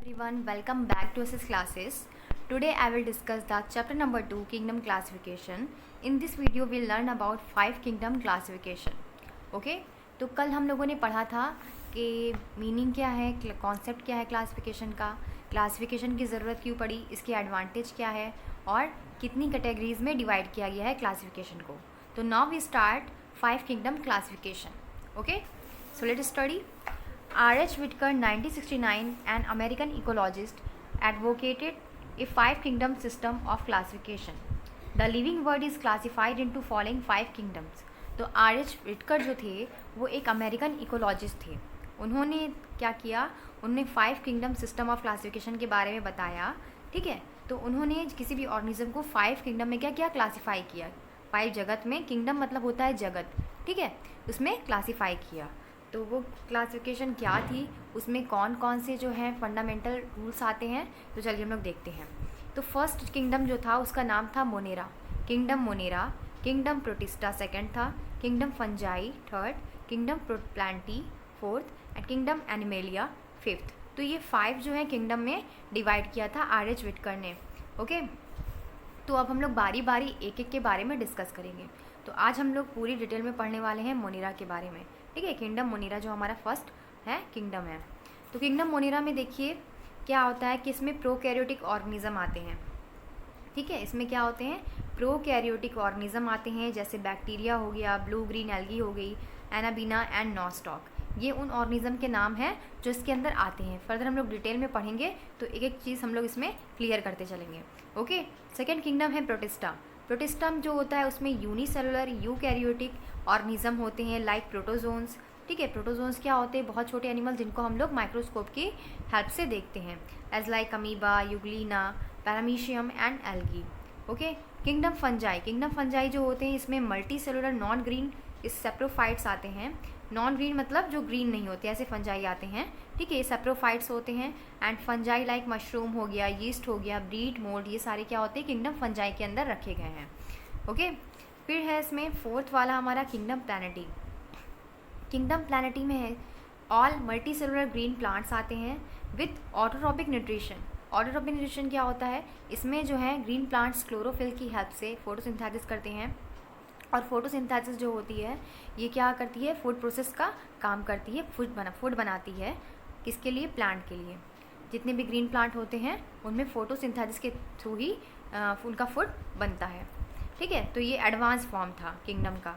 Everyone, welcome back to SS classes. Today I will discuss the chapter number 2 kingdom classification. In this video we'll learn about 5 kingdom classification. Okay? तो कल हम लोगों ने पढ़ा था कि मीनिंग क्या है, कॉन्सेप्ट क्या है क्लासिफिकेशन का, क्लासिफिकेशन की ज़रूरत क्यों पड़ी, इसके एडवांटेज क्या है और कितनी कैटेगरीज में डिवाइड किया गया है क्लासिफिकेशन को. तो now we start 5 kingdom classification. Okay, so let study. R.H. Whitaker, 1969, an American ecologist, advocated a five-kingdom system of classification. The living world is classified into following 5 kingdoms. तो R.H. Whitaker जो थे वो एक American ecologist थे. उन्होंने क्या किया, उन्होंने 5 किंगडम सिस्टम ऑफ क्लासिफिकेशन के बारे में बताया. ठीक है, तो उन्होंने किसी भी ऑर्गेनिज्म को 5 किंगडम में क्या क्या क्लासीफाई किया. 5 जगत में, किंगडम मतलब होता है जगत, ठीक है, उसमें क्लासीफाई किया. तो वो क्लासिफिकेशन क्या थी, उसमें कौन कौन से जो हैं फंडामेंटल रूल्स आते हैं, तो चलिए हम लोग देखते हैं. तो फर्स्ट किंगडम जो था उसका नाम था Monera, kingdom Monera. Kingdom Protista second था, kingdom Fungi third, kingdom Plantae fourth and kingdom Animalia fifth. तो ये 5 जो है किंगडम में डिवाइड किया था R.H. विटकर ने. ओके, तो अब हम लोग बारी बारी एक एक के बारे में डिस्कस करेंगे. तो आज हम लोग पूरी डिटेल में पढ़ने वाले हैं मोनेरा के बारे में. ठीक है, किंगडम मोनेरा जो हमारा फर्स्ट है किंगडम है. तो किंगडम मोनेरा में देखिए क्या होता है कि इसमें प्रोकैरियोटिक ऑर्गेनिज्म आते हैं. ठीक है, इसमें क्या होते हैं, प्रोकैरियोटिक ऑर्गेनिज्म आते हैं, जैसे बैक्टीरिया हो गया, ब्लू ग्रीन एल्गी हो गई, एनाबीना एंड नॉस्टॉक. ये उन ऑर्गेनिज्म के नाम हैं जो इसके अंदर आते हैं. फर्दर हम लोग डिटेल में पढ़ेंगे तो एक एक चीज़ हम लोग इसमें क्लियर करते चलेंगे. ओके, सेकेंड किंगडम है प्रोटिस्टा. प्रोटिस्टम जो होता है उसमें यूनिसेलुलर यूकैरियोटिक ऑर्गेनिज्म होते हैं लाइक प्रोटोजोन्स. ठीक है, प्रोटोजोन्स क्या होते हैं, बहुत छोटे एनिमल जिनको हम लोग माइक्रोस्कोप की हेल्प से देखते हैं, as like amoeba, euglena, paramecium and algae. Okay, kingdom fungi. Kingdom fungi जो होते हैं इसमें multi cellular non green saprophytes आते हैं. नॉन ग्रीन मतलब जो ग्रीन नहीं होते, ऐसे फंजाई आते हैं. ठीक है, ये सेप्रोफाइट्स होते हैं. एंड फंजाई लाइक मशरूम हो गया, यीस्ट हो गया, ब्रीड, मोल्ड, ये सारे क्या होते हैं किंगडम फंजाई के अंदर रखे गए हैं. ओके, फिर है इसमें फोर्थ वाला हमारा किंगडम प्लैनेटी. किंगडम प्लैनेटी में है all multi cellular green plants आते हैं with autotrophic nutrition. Autotrophic nutrition क्या होता है, इसमें जो है ग्रीन प्लांट्स क्लोरोफिल की हेल्प से फोटोसिंथेसिस करते हैं. और फोटोसिंथेसिस जो होती है ये क्या करती है, फूड प्रोसेस का काम करती है, फूड बनाती है. किसके लिए, प्लांट के लिए. जितने भी ग्रीन प्लांट होते हैं उनमें फोटोसिंथेसिस के थ्रू ही उनका फूड बनता है. ठीक है, तो ये एडवांस फॉर्म था किंगडम का.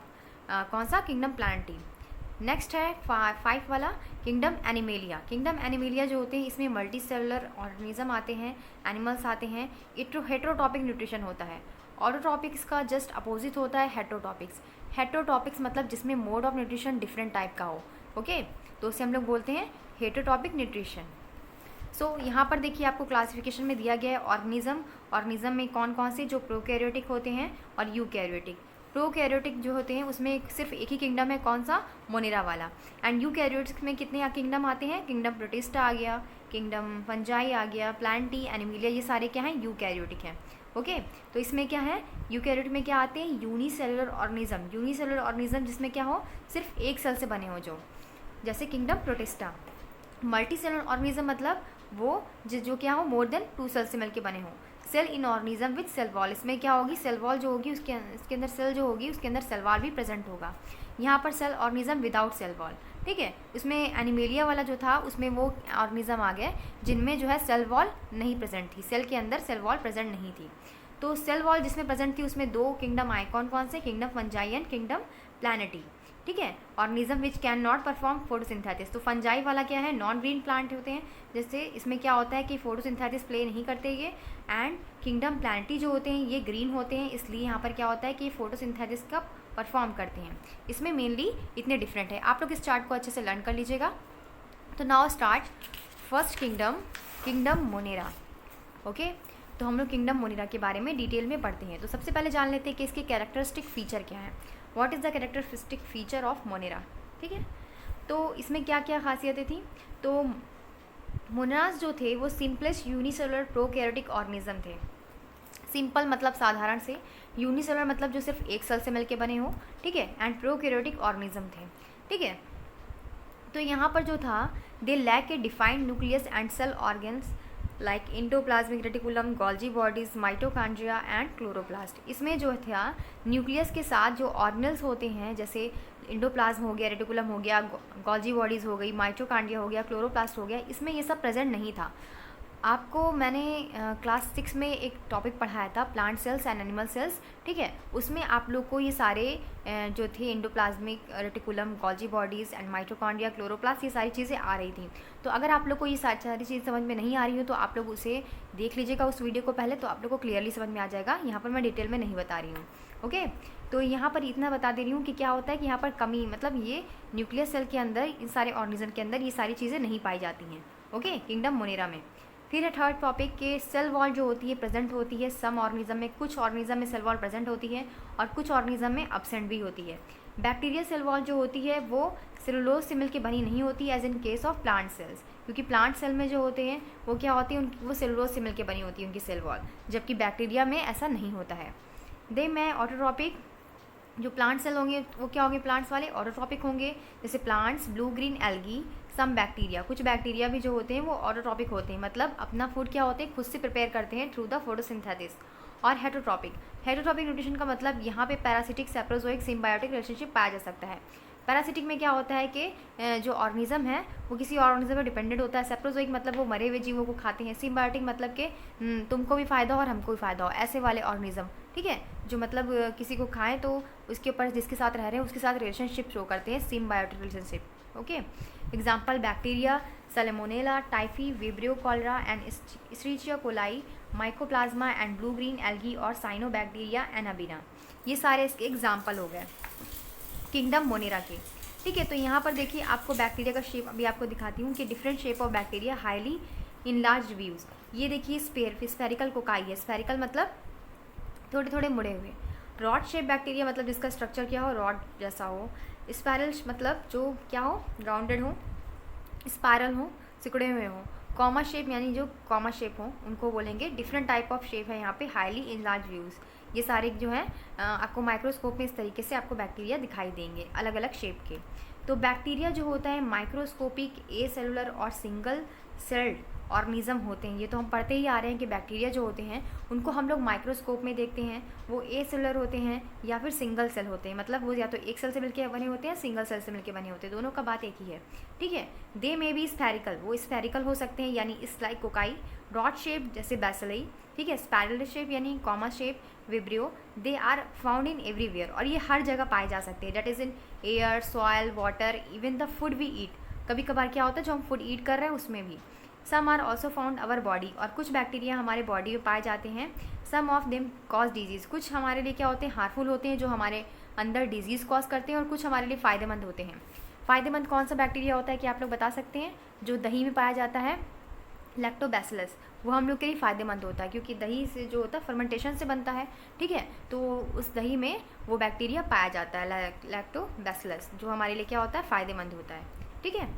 कौन सा, किंगडम प्लैनेटी. नेक्स्ट है 5 वाला किंगडम एनिमेलिया. किंगडम एनिमेलिया जो होते हैं इसमें मल्टी सेलुलर ऑर्गेनिज्म आते हैं, एनिमल्स आते हैं. हेट्रोटॉपिक न्यूट्रिशन होता है. ऑटोट्रॉपिक्स का जस्ट अपोजिट होता है हेट्रोटॉपिक्स. हेट्रोटॉपिक्स मतलब जिसमें mode of nutrition different type का हो. ओके, तो उसे हम लोग बोलते हैं हेट्रोटॉपिक न्यूट्रिशन. सो यहाँ पर देखिए आपको क्लासिफिकेशन में दिया गया है ऑर्गेनिज्म में कौन कौन से जो प्रोकैरियोटिक होते हैं और यूकैरियोटिक. प्रोकैरियोटिक जो होते हैं उसमें सिर्फ एक ही किंगडम है, कौन सा, मोनेरा वाला. एंड यूकैरियोटिक्स में कितने किंगडम आते हैं, किंगडम प्रोटिस्टा आ गया, किंगडम फंजाई आ गया, प्लांटी, एनिमेलिया, ये सारे क्या हैं, यूकैरियोटिक हैं. ओके, तो इसमें क्या है, यूकैरियोटिक में क्या आते हैं, यूनिसेलुलर ऑर्गेनिज्म. यूनिसेलुलर ऑर्गेनिज्म जिसमें क्या हो, सिर्फ एक सेल से बने हो, जो जैसे kingdom protista. Multi cellular organism मतलब वो जो क्या हो, मोर देन 2 सेल से मिलकर बने हो. Cell in organism with cell wall. इसमें क्या होगी, सेल वॉल जो होगी इसके अंदर सेल जो होगी उसके अंदर सेल वॉल भी प्रेजेंट होगा. यहाँ पर cell organism without cell wall. ठीक है, उसमें एनिमेलिया वाला जो था उसमें वो ऑर्गेनिज्म आ गए जिनमें जो है सेल वॉल नहीं प्रेजेंट थी, सेल के अंदर सेल वॉल प्रेजेंट नहीं थी. तो सेल वॉल जिसमें प्रेजेंट थी उसमें 2 किंगडम आए, कौन कौन से, किंगडम फंजाई एंड किंगडम प्लैनेटी. ठीक है, organism which can not perform photosynthesis. तो फंजाई वाला क्या है, नॉन ग्रीन प्लांट होते हैं, जैसे इसमें क्या होता है कि फोटोसिंथेसिस प्ले नहीं करते ये. एंड किंगडम प्लैनेटी जो होते हैं ये ग्रीन होते हैं, इसलिए यहाँ पर क्या होता है कि फोटोसिंथेसिस का परफॉर्म करते हैं. इसमें मेनली इतने डिफरेंट है. आप लोग इस चार्ट को अच्छे से लर्न कर लीजिएगा. तो now start first kingdom, kingdom Monera. Okay, तो हम लोग किंगडम मोनेरा के बारे में डिटेल में पढ़ते हैं. तो सबसे पहले जान लेते हैं कि इसके कैरेक्टरिस्टिक फीचर क्या है. What is the characteristic feature of Monera. ठीक है, तो इसमें क्या क्या खासियतें थी. तो मोनेरास जो थे वो सिंपलेस्ट यूनिसेलुलर प्रोकैरियोटिक ऑर्गेनिज्म थे. सिंपल मतलब साधारण से, यूनिसेलुलर मतलब जो सिर्फ एक सेल से मिलकर बने हो. ठीक है, एंड प्रोकैरियोटिक ऑर्गेनिज्म थे. ठीक है, तो यहाँ पर जो था, they lack a defined nucleus and cell organs like endoplasmic reticulum, Golgi bodies, mitochondria and chloroplast. इसमें जो था न्यूक्लियस के साथ जो ऑर्गनल्स होते हैं, जैसे एंडोप्लाज्म हो गया, रेटिकुलम हो गया, गोल्जी बॉडीज़ हो गई, माइटोकॉन्ड्रिया हो गया, क्लोरोप्लास्ट हो गया, इसमें ये सब प्रेजेंट नहीं था। आपको मैंने क्लास 6 में एक टॉपिक पढ़ाया था, plant cells and animal cells, ठीक है। उसमें आप लोग को ये सारे जो थे endoplasmic reticulum, Golgi bodies and mitochondria, chloroplast, ये सारी चीज़ें आ रही थी। तो अगर आप लोग को ये सारी चीज़ समझ में नहीं आ रही हो तो आप लोग उसे देख लीजिएगा उस वीडियो को पहले, तो आप लोग को क्लियरली समझ में आ जाएगा। यहाँ पर मैं डिटेल में नहीं बता रही हूँ, ओके। तो यहाँ पर इतना बता दे रही हूँ कि क्या होता है कि यहाँ पर कमी, मतलब ये न्यूक्लियस सेल के अंदर, इन सारे ऑर्गेनिज्म के अंदर ये सारी चीज़ें नहीं पाई जाती हैं, ओके, किंगडम मोनेरा में। फिर है थर्ड टॉपिक के सेल वॉल जो होती है प्रेजेंट होती है सम ऑर्गेनिज्म में, कुछ ऑर्गेनिज्म में सेल वॉल प्रेजेंट होती है और कुछ ऑर्गेनिज्म में अब्सेंट भी होती है। बैक्टीरिया सेल वॉल जो होती है वो सेलुलोज से मिलकर बनी नहीं होती as in case of plant cells, क्योंकि प्लांट सेल में जो होते हैं वो क्या होती है, वो सेलुलोज से मिलकर बनी होती है उनकी सेल वॉल, जबकि बैक्टीरिया में ऐसा नहीं होता है। दे में ऑटोट्रॉपिक जो प्लांट सेल होंगे वो क्या होंगे, प्लांट्स वाले ऑटोट्रॉपिक होंगे, जैसे plants, blue green algae, some bacteria. कुछ बैक्टीरिया भी जो होते हैं वो ऑटोट्रॉपिक होते हैं, मतलब अपना फूड क्या होते हैं, खुद से प्रिपेयर करते हैं थ्रू द फोटोसिंथेसिस। और हेटरोट्रॉपिक, हेटरोट्रॉपिक न्यूट्रिशन का मतलब यहाँ पे पैरासिटिक, सेप्रोजोइक, सिम्बायोटिक रिलेशनशिप पाया जा सकता है। पैरासिटिक में क्या होता है कि जो ऑर्गेनिज्म है वो किसी ऑर्गेनिज्म पर डिपेंडेंट होता है। सेप्रोजोइक मतलब वो मरे हुए जीवों को खाते हैं। सिम्बायोटिक मतलब कि तुमको भी फ़ायदा हो और हमको भी फ़ायदा हो, ऐसे वाले ऑर्गेनिज्म, ठीक है, जो मतलब किसी को खाएं तो उसके ऊपर जिसके साथ रह रहे हैं उसके साथ रिलेशनशिप शो करते हैं, symbiotic relationship, okay. Example bacteria, Salmonella, typhi, Vibrio cholera and Escherichia coli, Mycoplasma and blue green algae और साइनोबैक्टीरिया एनाबिना। ये सारे इसके एग्जाम्पल हो गए किंगडम मोनेरा के, ठीक है। तो यहाँ पर देखिए आपको बैक्टीरिया का शेप अभी आपको दिखाती हूँ कि different shape of bacteria highly in large views. ये देखिए स्फेरिकल कोकाई है, स्फेरिकल मतलब थोड़े थोड़े मुड़े हुए। रॉड शेप बैक्टीरिया मतलब जिसका स्ट्रक्चर क्या हो, रॉड जैसा हो। स्पायरल मतलब जो क्या हो, राउंडेड हो, स्पायरल हो, सिकुड़े हुए हो। कॉमा शेप यानी जो कॉमा शेप हो उनको बोलेंगे। डिफरेंट टाइप ऑफ शेप है यहाँ पे, हाईली इन लार्ज व्यूज़। ये सारे जो है आपको माइक्रोस्कोप में इस तरीके से आपको बैक्टीरिया दिखाई देंगे अलग अलग शेप के। तो बैक्टीरिया जो होता है माइक्रोस्कोपिक, ए सेलुलर और सिंगल सेल्ड ऑर्गेनिज्म होते हैं। ये तो हम पढ़ते ही आ रहे हैं कि बैक्टीरिया जो होते हैं उनको हम लोग माइक्रोस्कोप में देखते हैं, वो ए सेलुलर होते हैं या फिर सिंगल सेल होते हैं, मतलब वो या तो एक सेल से मिलकर बने होते हैं, सिंगल सेल से मिलकर बने होते हैं, दोनों का बात एक ही है, ठीक है। दे में भी स्फेरिकल, वो स्फेरिकल हो सकते हैं यानी इस लाइक कोकाई। रॉड शेप जैसे बैसिलई, ठीक है। स्पायरल शेप यानी comma shape vibrio. They are found in everywhere, और ये हर जगह पाए जा सकते हैं, that is in air, soil, water, even the food we eat. कभी कभार क्या होता है जो हम फूड ईट कर रहे हैं उसमें भी। Some are also found our body, और कुछ बैक्टीरिया हमारे बॉडी में पाए जाते हैं। Some of them cause diseases, कुछ हमारे लिए क्या होते हैं, हार्मफुल होते हैं जो हमारे अंदर डिजीज़ कॉज करते हैं, और कुछ हमारे लिए फ़ायदेमंद होते हैं। फ़ायदेमंद कौन सा बैक्टीरिया होता है कि आप लोग बता सकते हैं, जो दही में पाया जाता है, लैक्टोबैसिलस, वो हम लोग के लिए फ़ायदेमंद होता है क्योंकि दही से जो होता है फर्मेंटेशन से बनता है, ठीक है। तो उस दही में वो बैक्टीरिया पाया जाता है लैक्टोबैसिलस, जो हमारे लिए क्या होता है, फ़ायदेमंद होता है, ठीक है।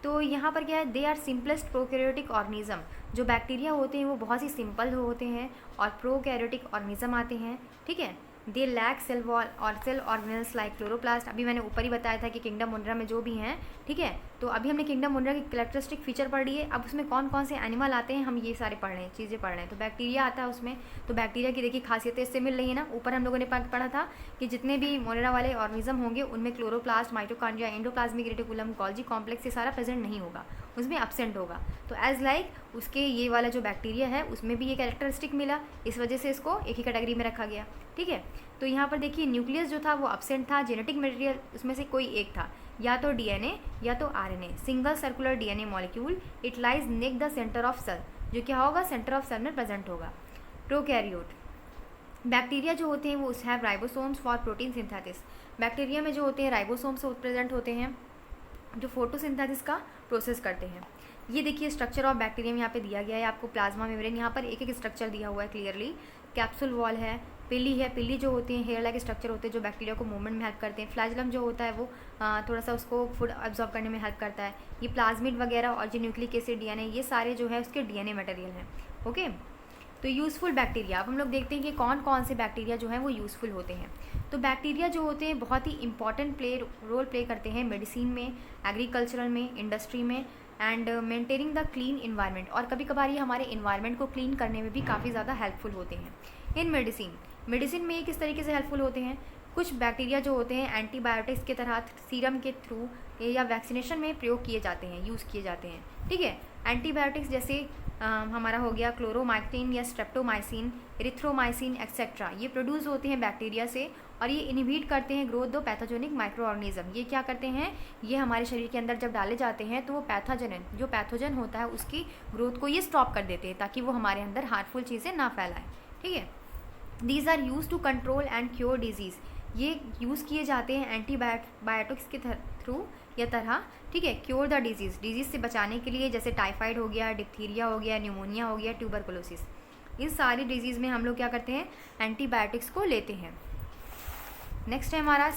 तो यहाँ पर क्या है, they are simplest prokaryotic organism. जो बैक्टीरिया होते हैं वो बहुत ही सिंपल होते हैं और प्रोकैरियोटिक ऑर्गेनिज्म आते हैं, ठीक है। दे लैक सेल वॉल और सेल ऑर्गेनल्स लाइक क्लोरोप्लास्ट। अभी मैंने ऊपर ही बताया था कि किंगडम मोनेरा में जो भी हैं, ठीक है। तो अभी हमने किंगडम मोनेरा की कैरेक्टरिस्टिक फीचर पढ़ लिए, अब उसमें कौन कौन से एनिमल आते हैं हम ये सारे पढ़ रहे हैं, चीज़ें पढ़ रहे हैं। तो बैक्टीरिया आता है उसमें, तो बैक्टीरिया की देखिए खासियतें इससे मिल रही है ना। ऊपर हम लोगों ने पढ़ा था कि जितने भी मोनेरा वाले ऑर्गेनिज्म होंगे उनमें chloroplast, mitochondria, endoplasmic reticulum, Golgi complex, ये सारा प्रेजेंट नहीं होगा, उसमें एब्सेंट होगा। तो एज लाइक उसके ये वाला जो बैक्टीरिया है उसमें भी ये कैरेक्टरिस्टिक मिला, इस वजह से इसको एक ही कैटेगरी में रखा गया, ठीक है। तो यहाँ पर देखिए न्यूक्लियस जो था वो एब्सेंट था। जेनेटिक मटेरियल उसमें से कोई एक था, या तो डीएनए या तो RNA, single circular DNA molecule. It lies near the centre of cell, जो क्या होगा, सेंटर ऑफ सेल में प्रेजेंट होगा। प्रोकैरियोट बैक्टीरिया जो होते हैं वो have ribosomes for protein synthesis. Bacteria में जो होते हैं राइबोसोम्स प्रेजेंट होते हैं जो फोटोसिंथेसिस का प्रोसेस करते हैं। ये देखिए स्ट्रक्चर ऑफ बैक्टीरियम यहाँ पे दिया गया है आपको, प्लाज्मा मेम्ब्रेन, यहाँ पर एक एक स्ट्रक्चर दिया हुआ है क्लियरली। कैप्सूल वॉल है, पिली है, पिली जो होती है हेयर लाइक स्ट्रक्चर होते हैं जो बैक्टीरिया को मूवमेंट में हेल्प करते हैं। फ्लैजलम जो होता है वो थोड़ा सा उसको फूड एब्जॉर्ब करने में हेल्प करता है। ये प्लाज्मिड वगैरह और जो न्यूक्लिक एसिड, डीएनए, ये सारे जो है उसके डीएनए मटेरियल हैं, ओके। तो यूज़फुल बैक्टीरिया, अब हम लोग देखते हैं कि कौन कौन से बैक्टीरिया जो हैं वो यूज़फुल होते हैं। तो बैक्टीरिया जो होते हैं बहुत ही इंपॉर्टेंट रोल प्ले करते हैं मेडिसिन में, एग्रीकल्चरल में, इंडस्ट्री में and maintaining the clean environment, और कभी कभार ये हमारे इन्वायरमेंट को क्लीन करने में भी काफ़ी ज़्यादा हेल्पफुल होते हैं। इन मेडिसिन में ये किस तरीके से हेल्पफुल होते हैं? कुछ बैक्टीरिया जो होते हैं एंटीबायोटिक्स के तरह सीरम के थ्रू या वैक्सीनेशन में प्रयोग किए जाते हैं, यूज़ किए जाते हैं। ठीक है, एंटीबायोटिक्स जैसे हमारा हो गया क्लोरोमाइसिन या स्ट्रेप्टोमाइसिन, इरिथ्रोमाइसिन एक्सेट्रा, ये प्रोड्यूस होते हैं बैक्टीरिया से और ये इनहिबिट करते हैं ग्रोथ दो पैथोजेनिक माइक्रो ऑर्गेनिज्म। ये क्या करते हैं, ये हमारे शरीर के अंदर जब डाले जाते हैं तो वो पैथोजन होता है उसकी ग्रोथ को ये स्टॉप कर देते हैं ताकि वो हमारे अंदर हार्मफुल चीज़ें ना फैलाएं। ठीक है, these are used to control and cure diseases, ये यूज़ किए जाते हैं एंटीबायोटिक्स के थ्रू या तरह। ठीक है, क्योर द डिजीज़ से बचाने के लिए, जैसे टाइफाइड हो गया, डिप्थीरिया हो गया, न्यूमोनिया हो गया, ट्यूबरकुलोसिस, इस सारी डिजीज़ में हम लोग क्या करते हैं, एंटीबायोटिक्स को लेते हैं। नेक्स्ट है हमारा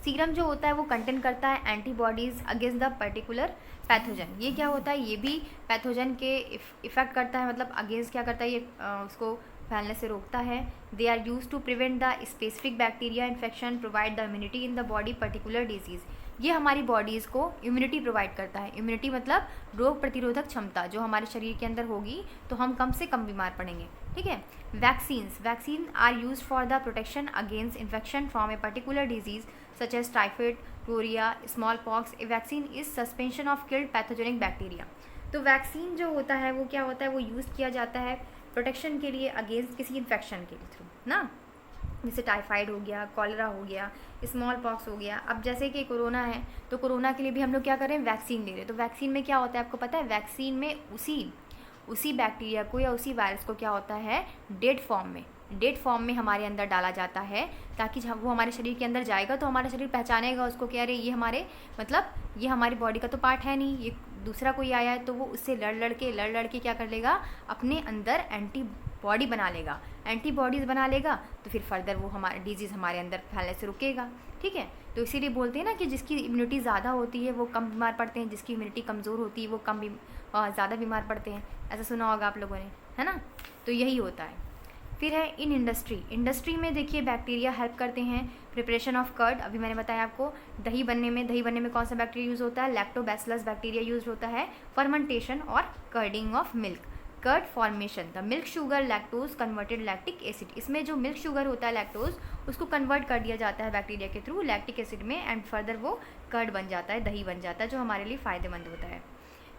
सीरम जो होता है वो कंटेन करता है antibodies against the particular pathogen. ये क्या होता है, ये भी पैथोजन के इफ़ेक्ट करता है, मतलब अगेंस्ट क्या करता है, ये उसको फैलने से रोकता है। They are used to prevent the specific bacteria infection, provide the immunity in the body particular disease. ये हमारी बॉडीज़ को इम्यूनिटी प्रोवाइड करता है। इम्यूनिटी मतलब रोग प्रतिरोधक क्षमता जो हमारे शरीर के अंदर होगी तो हम कम से कम बीमार पड़ेंगे। ठीक है, vaccine are use for the protection against infection from a particular disease such as typhoid, cholera, small pox. A vaccine is suspension of killed pathogenic bacteria. तो वैक्सीन जो होता है वो क्या होता है, वो यूज़ किया जाता है प्रोटेक्शन के लिए अगेंस्ट किसी इन्फेक्शन के थ्रू ना, जैसे टाइफाइड हो गया, कॉलरा हो गया, स्मॉल पॉक्स हो गया। अब जैसे कि कोरोना है तो कोरोना के लिए भी हम लोग क्या कर रहे हैं, वैक्सीन ले रहे हैं। तो वैक्सीन में क्या होता है आपको पता है, वैक्सीन में उसी बैक्टीरिया को या उसी वायरस को क्या होता है, डेड फॉर्म में हमारे अंदर डाला जाता है ताकि जब वो हमारे शरीर के अंदर जाएगा तो हमारा शरीर पहचानेगा उसको कि अरे ये हमारी बॉडी का तो पार्ट है नहीं, ये दूसरा कोई आया है, तो वो उससे लड़ लड़ के क्या कर लेगा, अपने अंदर एंटीबॉडीज़ बना लेगा तो फिर फर्दर वो हमारे डिजीज़ हमारे अंदर फैलने से रुकेगा। ठीक है, तो इसीलिए बोलते हैं ना कि जिसकी इम्यूनिटी ज़्यादा होती है वो कम बीमार पड़ते हैं, जिसकी इम्यूनिटी कमज़ोर होती है वो ज़्यादा बीमार पड़ते हैं। ऐसा सुना होगा आप लोगों ने, है ना। तो यही होता है। फिर है इन इंडस्ट्री में देखिए बैक्टीरिया हेल्प करते हैं प्रिपरेशन ऑफ कर्ड। अभी मैंने बताया आपको दही बनने में कौन सा बैक्टीरिया यूज़ होता है, लैक्टोबैसिलस बैक्टीरिया यूज़ होता है। फर्मेंटेशन और curding of milk, curd formation, the milk sugar lactose converted lactic acid. इसमें जो मिल्क शुगर होता है लैक्टोज, उसको कन्वर्ट कर दिया जाता है बैक्टीरिया के थ्रू लैक्टिक एसिड में एंड फर्दर वो कर्ड बन जाता है, दही बन जाता है, जो हमारे लिए फ़ायदेमंद होता है।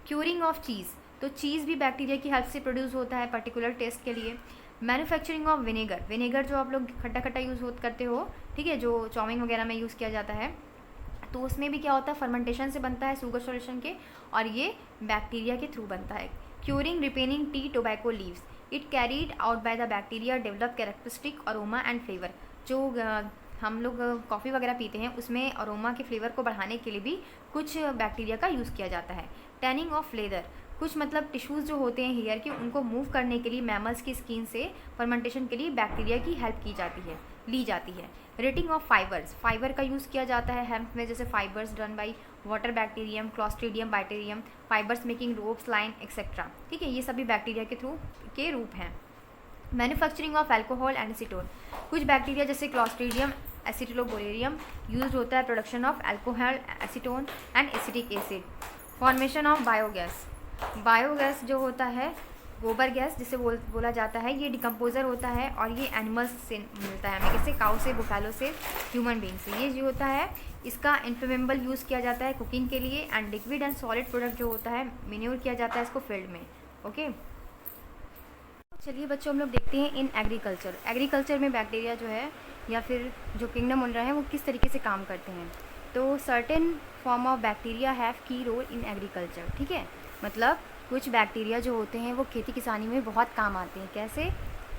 क्यूरिंग ऑफ चीज़, तो चीज़ भी बैक्टीरिया की हेल्प से प्रोड्यूस होता है पर्टिकुलर टेस्ट के लिए। मैन्युफैक्चरिंग ऑफ विनेगर जो आप लोग खट्टा यूज़ करते हो, ठीक है, जो चाउमीन वगैरह में यूज़ किया जाता है, तो उसमें भी क्या होता है, फर्मेंटेशन से बनता है शुगर सॉल्यूशन के, और ये बैक्टीरिया के थ्रू बनता है। Curing ripening tea tobacco leaves, it carried out by the bacteria develop characteristic aroma and flavour. जो हम लोग कॉफ़ी वगैरह पीते हैं उसमें अरोमा के फ्लेवर को बढ़ाने के लिए भी कुछ बैक्टीरिया का यूज़ किया जाता है। टैनिंग ऑफ लेदर, कुछ मतलब टिश्यूज़ जो होते हैं हेयर के, उनको मूव करने के लिए मैमल्स की स्किन से फर्मेंटेशन के लिए बैक्टीरिया की हेल्प ली जाती है। रेटिंग ऑफ फाइबर का यूज़ किया जाता है हेम्प में, जैसे fibres done by water bacterium, Clostridium bacterium, fibres making ropes line etcetera. ठीक है, ये सभी बैक्टीरिया के रूप हैं। Manufacturing of alcohol and acetone, कुछ बैक्टीरिया जैसे क्लॉस्ट्रीडियम एसिटिलोबोरेरियम यूज होता है production of alcohol, acetone and acetic acid. Formation of biogas जो होता है गोबर गैस जिसे बोला जाता है, ये डिकम्पोजर होता है और ये एनिमल्स से मिलता है हमें, जैसे काउ से, बुफैलो से, ह्यूमन बींग से। ये जो होता है इसका इन्फ्लेमेबल यूज़ किया जाता है कुकिंग के लिए and liquid and solid product जो होता है मैन्योर किया जाता है इसको फील्ड में। ओके, चलिए बच्चों हम लोग देखते हैं इन एग्रीकल्चर में बैक्टीरिया जो है या फिर जो किंगडम बोल रहे हैं वो किस तरीके से काम करते हैं। तो certain form of bacteria have की रोल इन एग्रीकल्चर। ठीक है, मतलब कुछ बैक्टीरिया जो होते हैं वो खेती किसानी में बहुत काम आते हैं। कैसे,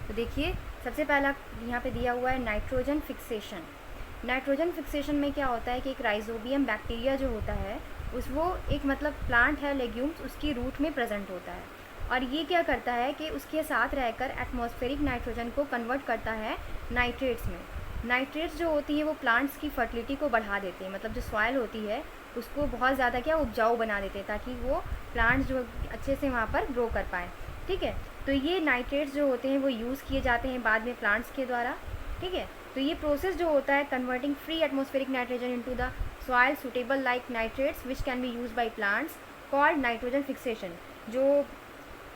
तो देखिए सबसे पहला यहाँ पे दिया हुआ है नाइट्रोजन फिक्सेशन। नाइट्रोजन फिक्सेशन में क्या होता है कि एक राइजोबियम बैक्टीरिया जो होता है वो एक मतलब प्लांट है, लेग्यूम्स, उसकी रूट में प्रेजेंट होता है और ये क्या करता है कि उसके साथ रहकर एटमॉस्फेरिक नाइट्रोजन को कन्वर्ट करता है नाइट्रेट्स में। नाइट्रेट्स जो होती है वो प्लांट्स की फर्टिलिटी को बढ़ा देते हैं, मतलब जो सॉइल होती है उसको बहुत ज़्यादा उपजाऊ बना देते हैं ताकि वो प्लांट्स जो अच्छे से वहाँ पर ग्रो कर पाएँ। ठीक है। तो ये नाइट्रेट्स जो होते हैं वो यूज़ किए जाते हैं बाद में प्लांट्स के द्वारा, ठीक है। तो ये प्रोसेस जो होता है converting free atmospheric nitrogen into the soil suitable like nitrates which can be use by plants called nitrogen fixation. जो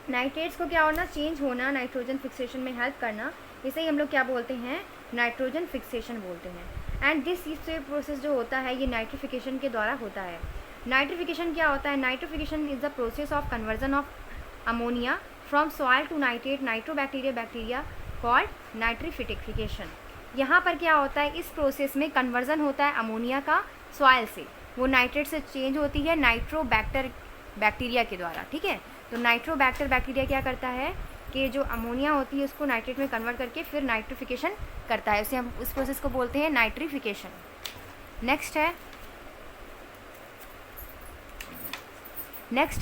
नाइट्रेट्स को क्या होना, चेंज होना, नाइट्रोजन फिक्सेशन में हेल्प करना, इसे ही हम लोग क्या बोलते हैं, नाइट्रोजन फिक्सेशन बोलते हैं। एंड दिस प्रोसेस जो होता है ये नाइट्रिफिकेशन के द्वारा होता है। नाइट्रिफिकेशन क्या होता है, nitrification is the process of conversion of ammonia from soil to nitrate nitrobacteria called nitrification. यहाँ पर क्या होता है, इस प्रोसेस में कन्वर्जन होता है अमोनिया का सॉइल से, वो नाइट्रेट से चेंज होती है बैक्टीरिया के द्वारा, ठीक है। तो बैक्टीरिया क्या करता है कि जो अमोनिया होती है उसको नाइट्रेट में कन्वर्ट करके फिर नाइट्रिफिकेशन करता है, उसे हम उस प्रोसेस को बोलते हैं नाइट्रिफिकेशन। नेक्स्ट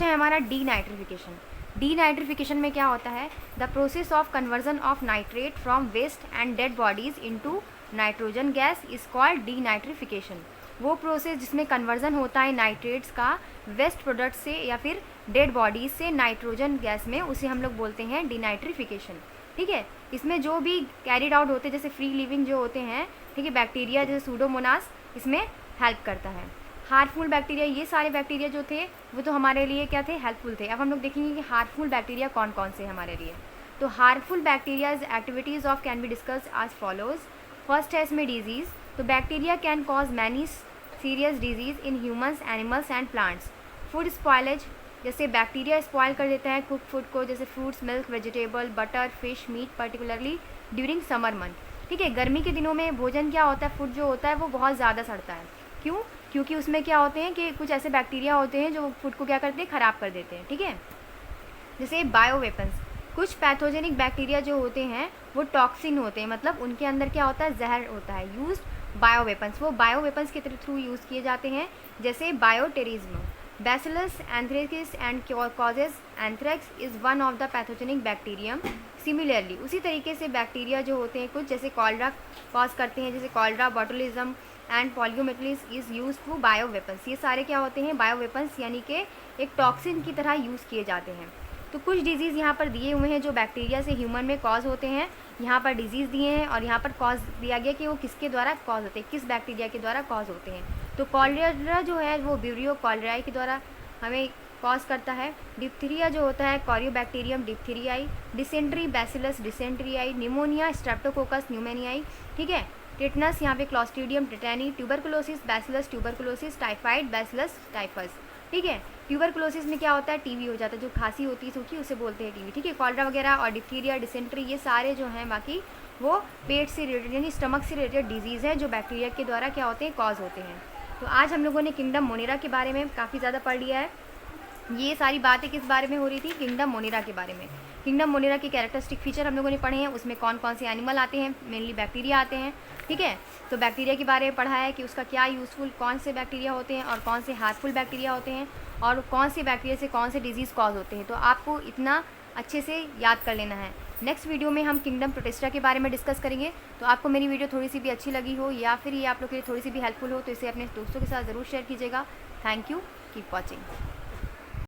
है हमारा डीनाइट्रिफिकेशन। डीनाइट्रिफिकेशन में क्या होता है, the process of conversion of nitrate from waste and dead bodies into nitrogen gas is called denitrification. वो प्रोसेस जिसमें कन्वर्जन होता है नाइट्रेट्स का वेस्ट प्रोडक्ट से या फिर डेड बॉडीज से नाइट्रोजन गैस में, उसे हम लोग बोलते हैं डीनाइट्रिफिकेशन, ठीक है। इसमें जो भी कैरिड आउट होते हैं जैसे फ्री लिविंग जो होते हैं, ठीक है, बैक्टीरिया जैसे सूडोमोनास, इसमें हेल्प करता है। हार्मफुल बैक्टीरिया, ये सारे बैक्टीरिया जो थे वो तो हमारे लिए क्या थे, हेल्पफुल थे। अब हम लोग देखेंगे कि हार्मफुल बैक्टीरिया कौन कौन से हमारे लिए। तो harmful bacterias activities of can be discuss as follows. First है इसमें डिजीज़। तो bacteria can cause many serious diseases in humans, animals and plants. Food spoilage, जैसे बैक्टीरिया स्पॉयल कर देता है कुक फूड को, जैसे fruits, milk, vegetable, butter, fish, meat, particularly during summer month, ठीक है। गर्मी के दिनों में भोजन क्या होता है, फूड जो होता है वो बहुत ज़्यादा सड़ता है। क्यों? क्योंकि उसमें क्या होते हैं कि कुछ ऐसे बैक्टीरिया होते हैं जो फूड को क्या करते हैं, ख़राब कर देते हैं, ठीक है। जैसे बायो वेपन्स, कुछ पैथोजेनिक बैक्टीरिया जो होते हैं वो टॉक्सिन होते हैं, मतलब उनके अंदर क्या होता है, जहर होता है। यूज्ड बायो वेपन्स, वो बायो वेपन्स के थ्रू यूज़ किए जाते हैं, जैसे bioterrorism. Bacillus anthrax and causes anthrax is one of the pathogenic bacterium. Similarly उसी तरीके से बैक्टीरिया जो होते हैं कुछ जैसे कॉलरा कॉज करते हैं, जैसे cholera, botulism and poliomyelitis is use to bio weapons. ये सारे क्या होते हैं, बायो वेपन्स, यानी कि एक टॉक्सिन की तरह यूज़ किए जाते हैं। तो कुछ डिजीज़ यहाँ पर दिए हुए हैं जो बैक्टीरिया से ह्यूमन में कॉज होते हैं। यहाँ पर डिजीज़ दिए हैं और यहाँ पर कॉज दिया गया कि वो किसके द्वारा कॉज होते हैं, किस बैक्टीरिया के द्वारा कॉज होते हैं। तो कॉलरा जो है वो विब्रियो कॉलराई के द्वारा हमें कॉज करता है। डिप्थीरिया जो होता है Corynebacterium diphtheriae. Dysentery bacillus dysenteriae. Pneumonia Streptococcus pneumoniae, ठीक है। टिटनस यहाँ पे Clostridium tetani. Tuberculosis bacillus tuberculosis. Typhoid bacillus typhus, ठीक है। ट्यूबरकुलोसिस में क्या होता है, टीबी हो जाता है, जो खांसी होती है सूखी उसे बोलते हैं टीबी, ठीक है। कॉलरा वगैरह और डिप्थीरिया, डिसेंट्री, ये सारे जो हैं बाकी वो पेट से रिलेटेड यानी स्टमक से रिलेटेड डिजीज़ है जो बैक्टीरिया के द्वारा क्या होते हैं, कॉज होते हैं। तो आज हम लोगों ने किंगडम मोनेरा के बारे में काफ़ी ज़्यादा पढ़ लिया है। ये सारी बातें किस बारे में हो रही थी, किंगडम मोनेरा के बारे में। किंगडम मोनेरा के कैरेक्टरिस्टिक फीचर हम लोगों ने पढ़े हैं, उसमें कौन कौन से एनिमल आते हैं, मेनली बैक्टीरिया आते हैं, ठीक है। तो बैक्टीरिया के बारे में पढ़ा है कि उसका क्या यूज़फुल, कौन से बैक्टीरिया होते हैं और कौन से हार्मफुल बैक्टीरिया होते हैं और कौन से बैक्टीरिया से कौन से डिजीज़ कॉज होते हैं। तो आपको इतना अच्छे से याद कर लेना है। नेक्स्ट वीडियो में हम किंगडम प्रोटिस्टा के बारे में डिस्कस करेंगे। तो आपको मेरी वीडियो थोड़ी सी भी अच्छी लगी हो या फिर ये आप लोग के लिए थोड़ी सी भी हेल्पफुल हो तो इसे अपने दोस्तों के साथ ज़रूर शेयर कीजिएगा। Thank you, keep watching.